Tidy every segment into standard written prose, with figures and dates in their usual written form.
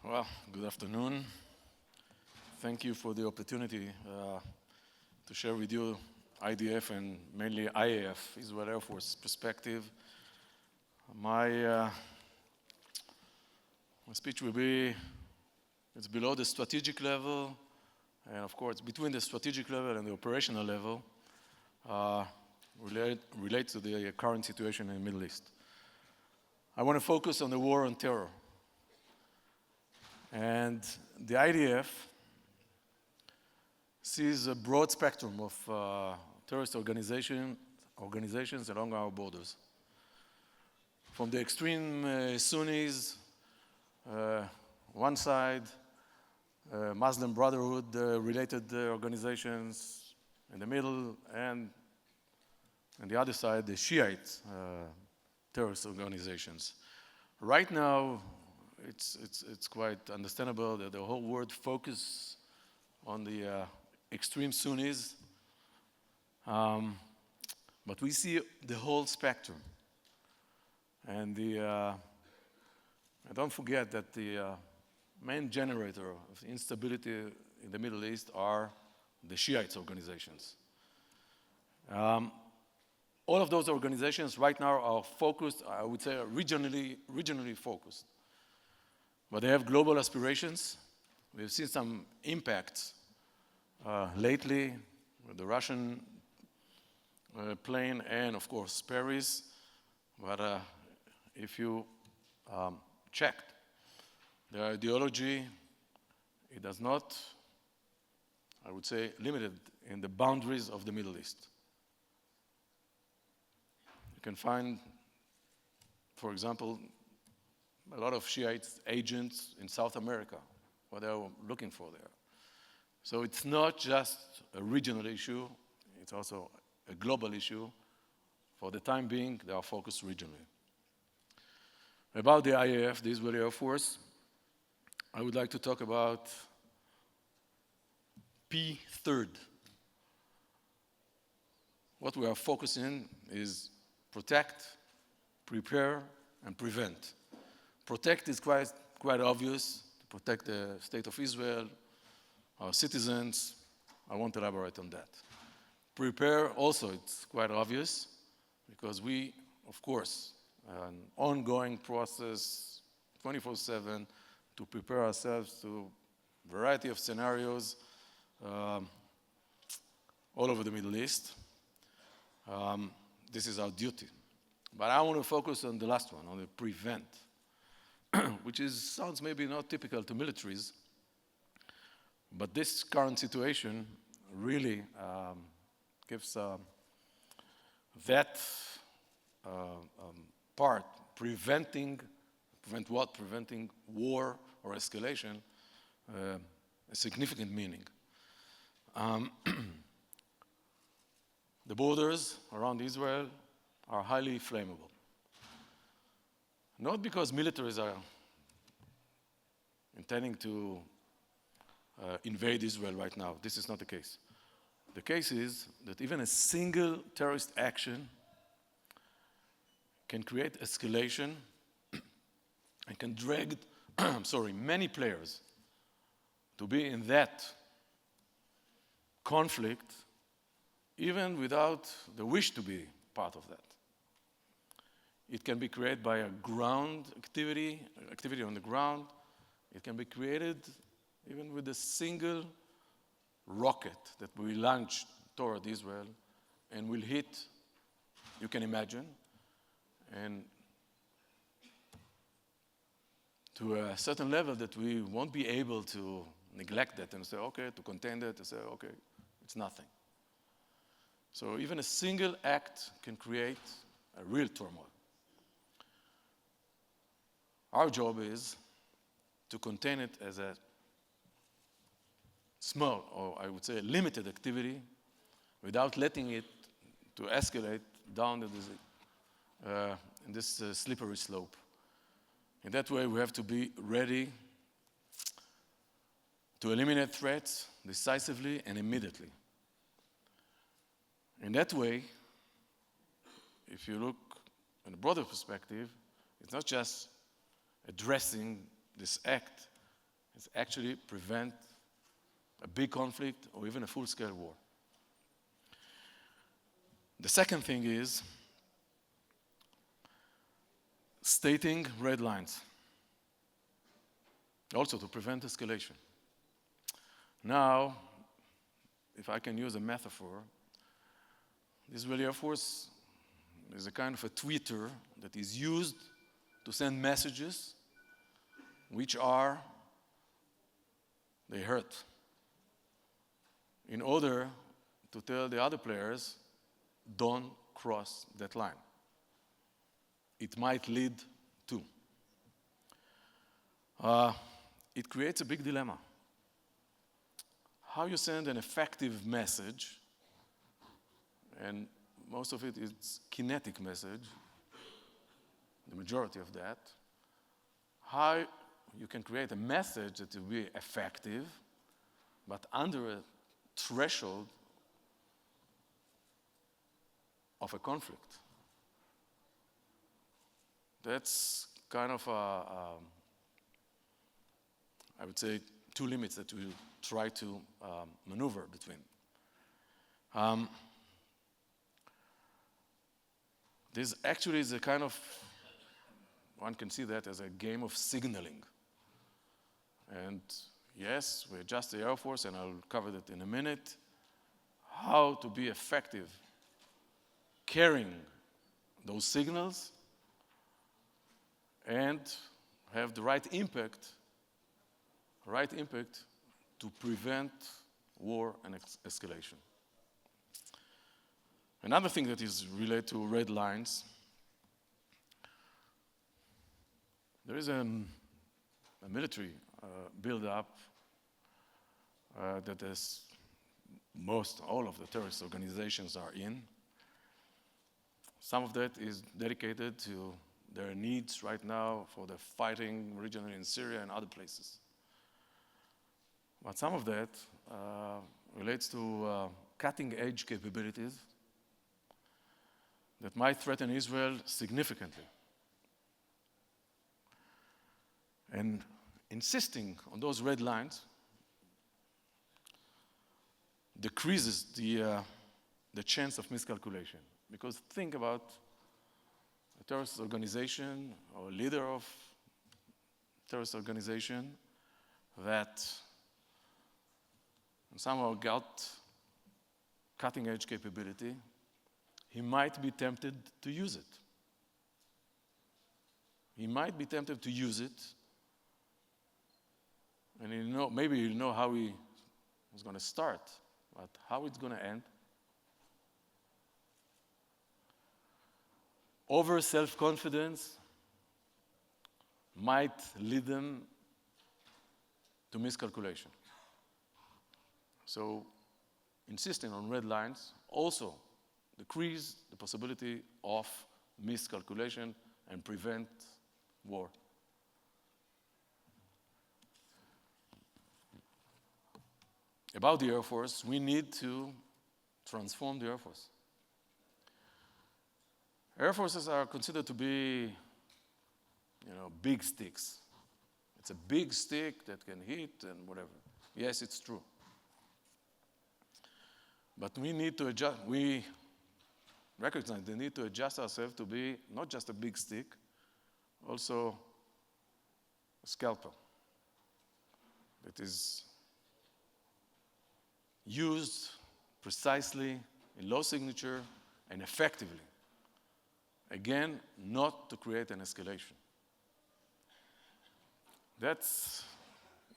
Well, good afternoon. Thank you for the opportunity to share with you IDF and mainly IAF, Israel Air Force perspective. My speech will be, it's below the strategic level, and of course between the strategic level and the operational level, relate to the current situation in the Middle East. I want to focus on the war on terror. And the IDF sees a broad spectrum of terrorist organizations along our borders. From the extreme Sunnis, one side, Muslim Brotherhood related organizations in the middle, and on the other side, the Shiite terrorist organizations. Right now, it's quite understandable that the whole world focus on the extreme Sunnis, but we see the whole spectrum. And don't forget that the main generator of instability in the Middle East are the Shiite organizations. All of those organizations right now are focused, I would say, regionally focused. But they have global aspirations. We've seen some impacts lately with the Russian plane and, of course, Paris. But if you checked their ideology, it does not, I would say, limited in the boundaries of the Middle East. You can find, for example, a lot of Shiite agents in South America, what they're looking for there. So it's not just a regional issue, it's also a global issue. For the time being, they are focused regionally. About the IAF, the Israeli Air Force, I would like to talk about P3. What we are focusing is protect, prepare, and prevent. Protect is quite obvious, to protect the state of Israel, our citizens. I won't elaborate on that. Prepare also, it's quite obvious, because we, of course, an ongoing process, 24/7, to prepare ourselves to a variety of scenarios all over the Middle East. This is our duty. But I want to focus on the last one, on the prevent, which sounds maybe not typical to militaries, but this current situation really gives that part, preventing war or escalation, a significant meaning. The borders around Israel are highly flammable. Not because militaries are intending to invade Israel right now. This is not the case. The case is that even a single terrorist action can create escalation and can drag many players to be in that conflict, even without the wish to be part of that. It can be created by a ground activity on the ground. It can be created even with a single rocket that we launch toward Israel and will hit, you can imagine, and to a certain level that we won't be able to neglect that and say, okay, to contain that, and say, okay, it's nothing. So even a single act can create a real turmoil. Our job is to contain it as a small, or I would say limited activity, without letting it to escalate down in this slippery slope. In that way, we have to be ready to eliminate threats decisively and immediately. In that way, if you look in a broader perspective, it's not just addressing this act It's actually prevent a big conflict or even a full-scale war. The second thing is stating red lines, also to prevent escalation. Now, if I can use a metaphor, the Israeli Air Force is a kind of a Twitter that is used to send messages which are, they hurt, in order to tell the other players, don't cross that line. It might lead to. It creates a big dilemma. How you send an effective message, and most of it is kinetic message, the majority of that, how you can create a message that will be effective, but under a threshold of a conflict. That's kind of, I would say, two limits that we try to maneuver between. This actually is a kind of, one can see that as a game of signaling. And yes, we're just the Air Force, and I'll cover that in a minute, how to be effective carrying those signals and have the right impact to prevent war and escalation. Another thing that is related to red lines, there is a military buildup that all of the terrorist organizations are in. Some of that is dedicated to their needs right now for the fighting regionally in Syria and other places. But some of that relates to cutting-edge capabilities that might threaten Israel significantly. And insisting on those red lines decreases the chance of miscalculation. Because think about a terrorist organization or leader of terrorist organization that somehow got cutting-edge capability, he might be tempted to use it. He might be tempted to use it, and maybe you know how he was going to start, but how it's going to end. Over self-confidence might lead them to miscalculation. So insisting on red lines also decrease the possibility of miscalculation and prevent war. About the Air Force, we need to transform the Air Force. Air Forces are considered to be, big sticks. It's a big stick that can hit and whatever. Yes, it's true. But we need to adjust, we recognize the need to adjust ourselves to be not just a big stick, also a scalpel that is used precisely in low signature and effectively. Again, not to create an escalation. This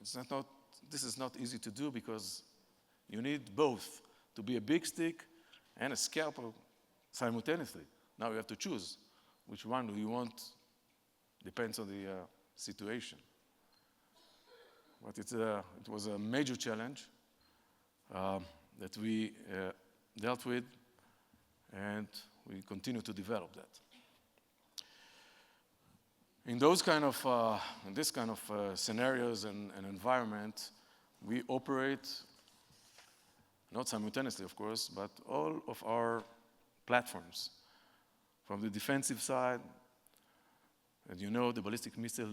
is not easy to do because you need both to be a big stick and a scalpel simultaneously. Now you have to choose which one do you want, depends on the situation. But it was a major challenge that we dealt with, and we continue to develop that. In this kind of scenarios and environment, we operate, not simultaneously, of course, but all of our platforms. From the defensive side, and the ballistic missile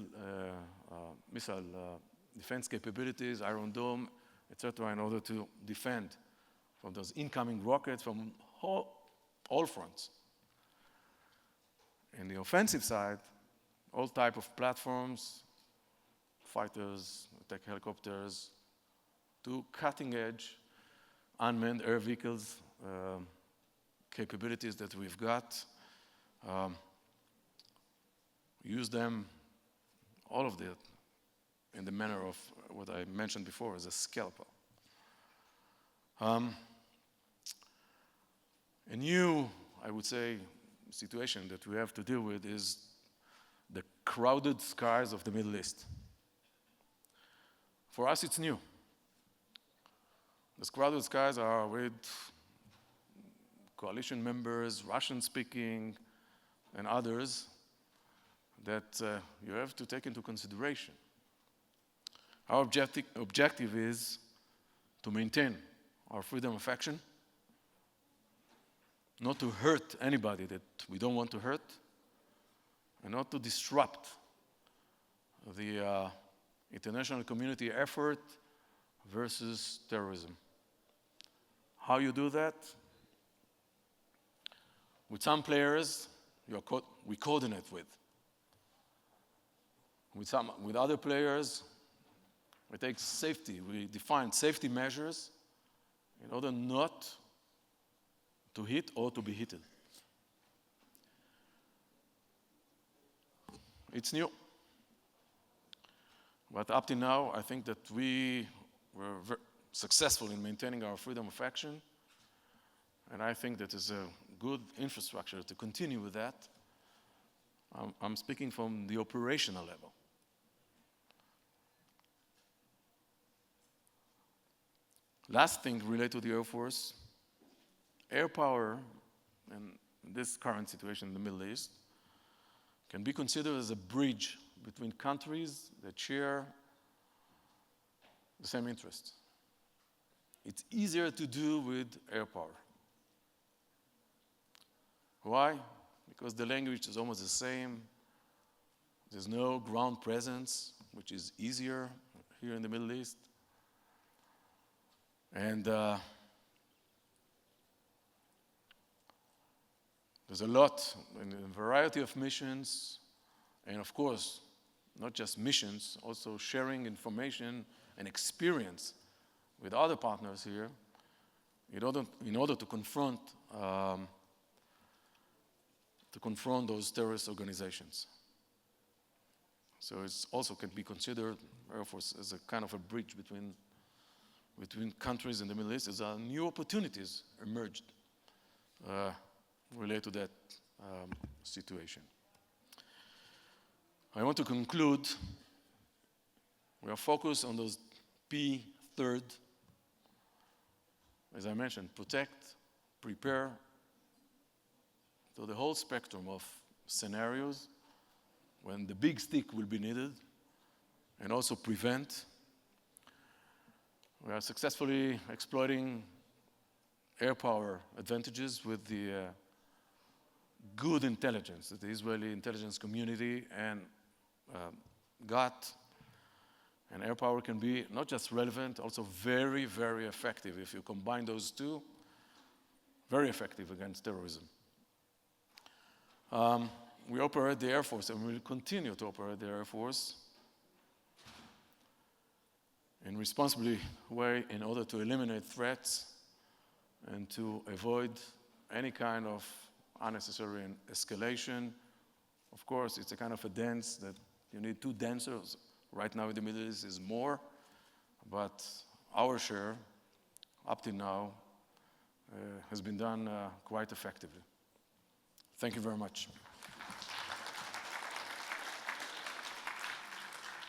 defense capabilities, Iron Dome, etc., in order to defend from those incoming rockets from all fronts. In the offensive side, all type of platforms, fighters, attack helicopters, to cutting-edge unmanned air vehicles capabilities that we've got. Use them, all of that, in the manner of what I mentioned before as a scalpel. A new, I would say, situation that we have to deal with is the crowded skies of the Middle East. For us, it's new. These crowded skies are with coalition members, Russian-speaking, and others that you have to take into consideration. Our objective is to maintain our freedom of action, not to hurt anybody that we don't want to hurt, and not to disrupt the international community effort versus terrorism. How you do that? With some players, we coordinate with. With other players, we take safety. We define safety measures in order not to hit or to be hit. It's new. But up to now, I think that we were very successful in maintaining our freedom of action. And I think that is a good infrastructure to continue with that. I'm speaking from the operational level. Last thing related to the Air Force, air power in this current situation in the Middle East can be considered as a bridge between countries that share the same interests. It's easier to do with air power. Why? Because the language is almost the same. There's no ground presence, which is easier here in the Middle East. And there's a lot, in a variety of missions, and of course, not just missions, also sharing information and experience with other partners here in order to confront those terrorist organizations. So it also can be considered, Air Force, as a kind of a bridge between countries in the Middle East. As new opportunities emerged related to that situation. I want to conclude. We are focused on those P3, as I mentioned, protect, prepare, to the whole spectrum of scenarios when the big stick will be needed, and also prevent. We are successfully exploiting air power advantages with the good intelligence that the Israeli intelligence community and got. And air power can be not just relevant, also very, very effective. If you combine those two, very effective against terrorism. We operate the Air Force, and we will continue to operate the Air Force in a responsible way in order to eliminate threats and to avoid any kind of unnecessary escalation. Of course, it's a kind of a dance that you need two dancers. Right now in the Middle East is more, but our share, up to now, has been done quite effectively. Thank you very much.